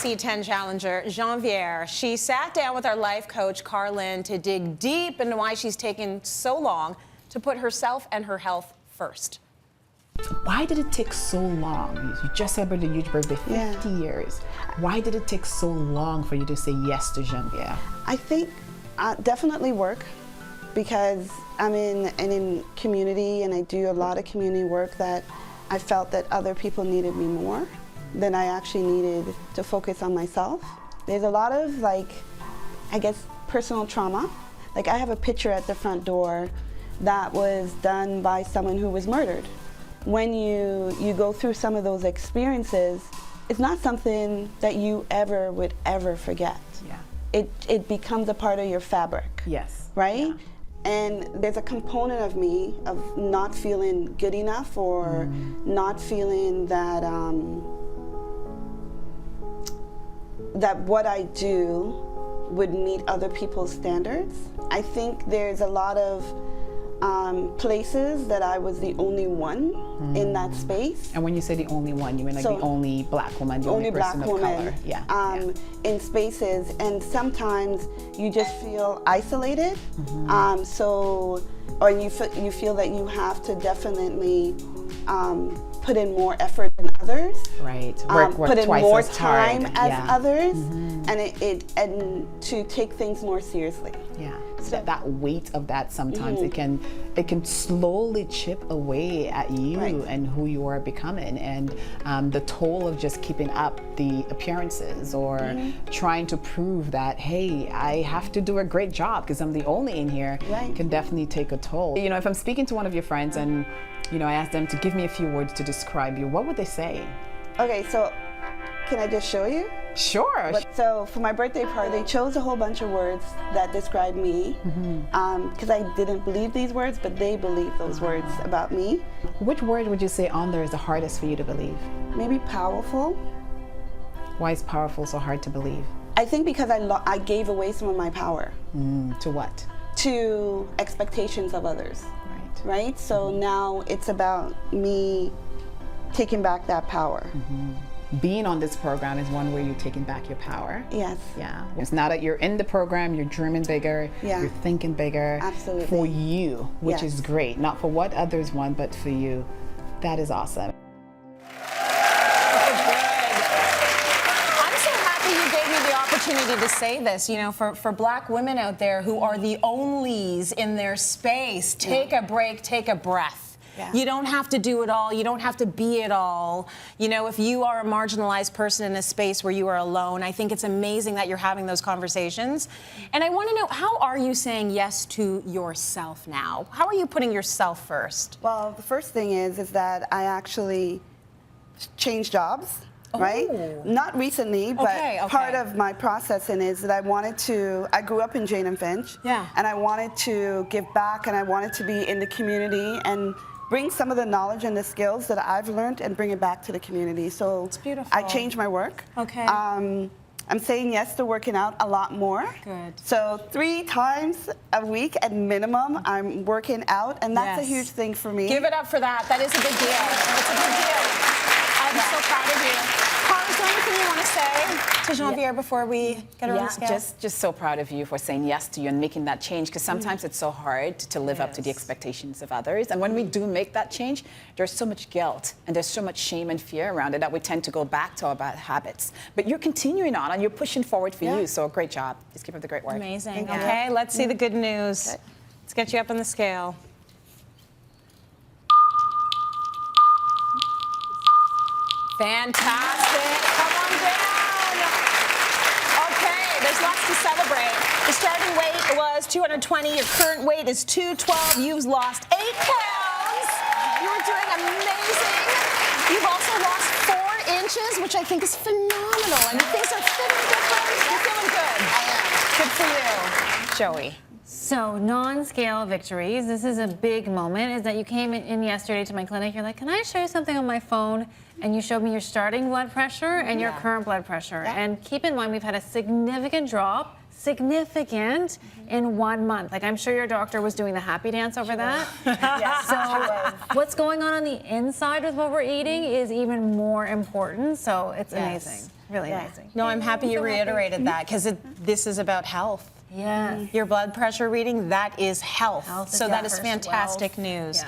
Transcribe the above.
WLC10 challenger, Janvere. She sat down with our life coach, Karlyn, to dig deep into why she's taken so long to put herself and her health first. Why did it take so long? You just celebrated a huge birthday, 50 years. Why did it take so long for you to say yes to Janvere? I think definitely work, because I'm in community and I do a lot of community work that I felt that other people needed me more than I actually needed to focus on myself. There's a lot of, like, I guess, personal trauma. Like, I have a picture at the front door that was done by someone who was murdered. When you go through some of those experiences, it's not something that you would ever forget. Yeah. It becomes a part of your fabric. Yes. Right? Yeah. And there's a component of me of not feeling good enough, or not feeling that that what I do would meet other people's standards. I think there's a lot of places that I was the only one in that space. And when you say the only one, you mean like the only black woman, the only person of color? Yeah. In spaces, and sometimes you just feel isolated. Or you feel that you have to definitely put in more effort than others. Right. Work put in twice more as hard. time as others, and to take things more seriously. Yeah. So that weight of that sometimes it can slowly chip away at you and who you are becoming, and the toll of just keeping up the appearances or trying to prove that, hey, I have to do a great job because I'm the only in here, can definitely take a toll. You know, if I'm speaking to one of your friends and I ask them to give me a few words to describe you, what would they say? Okay, so can I just show you? Sure. So for my birthday party, they chose a whole bunch of words that describe me, because I didn't believe these words, but they believe those words about me. Which word would you say on there is the hardest for you to believe? Maybe powerful. Why is powerful so hard to believe? I think because I gave away some of my power. To what? To expectations of others. Right? So now it's about me taking back that power. Being on this program is one way you're taking back your power. Yes. Yeah. It's now that you're in the program, you're dreaming bigger, you're thinking bigger. Absolutely. For you, which is great. Not for what others want, but for you. That is awesome. Opportunity to say this, for black women out there who are the onlys in their space, take a break, take a breath. You don't have to do it all. You don't have to be it all. If you are a marginalized person in a space where you are alone, I think it's amazing that you're having those conversations. And I want to know, how are you saying yes to yourself now? How are you putting yourself first? Well, the first thing is that I actually changed jobs. Right? Not recently, but part of my processing is that I grew up in Jane and Finch, and I wanted to give back, and I wanted to be in the community and bring some of the knowledge and the skills that I've learned and bring it back to the community. So it's beautiful. I changed my work. I'm saying yes to working out a lot more. Good. So 3 times a week at minimum, I'm working out, and that's a huge thing for me. Give it up for that. That is a big deal. It's a big deal. I'm so proud of you. Karlyn, is there anything you want to say to Janvere before we get her on the scale? Just so proud of you for saying yes to you and making that change, because sometimes it's so hard to live up to the expectations of others. And when we do make that change, there's so much guilt and there's so much shame and fear around it that we tend to go back to our bad habits. But you're continuing on and you're pushing forward for you, so great job. Just keep up the great work. Amazing. Okay, let's see the good news. Let's get you up on the scale. Fantastic. Come on down. Okay, there's lots to celebrate. The starting weight was 220. Your current weight is 212. You've lost 8 pounds. You're doing amazing. You've also lost 4 inches, which I think is phenomenal. I mean, things are fitting different. You're feeling good. I am. Good for you. Joey. So non-scale victories, this is a big moment, is that you came in yesterday to my clinic, you're like, can I show you something on my phone? And you showed me your starting blood pressure and your current blood pressure. And keep in mind, we've had a significant drop, in 1 month. Like, I'm sure your doctor was doing the happy dance over that. So what's going on the inside with what we're eating is even more important, so it's amazing. really amazing. No, I'm happy you reiterated that because this is about health. Yeah. Your blood pressure reading, that is health. Health is So that is first fantastic wealth. news. Yeah.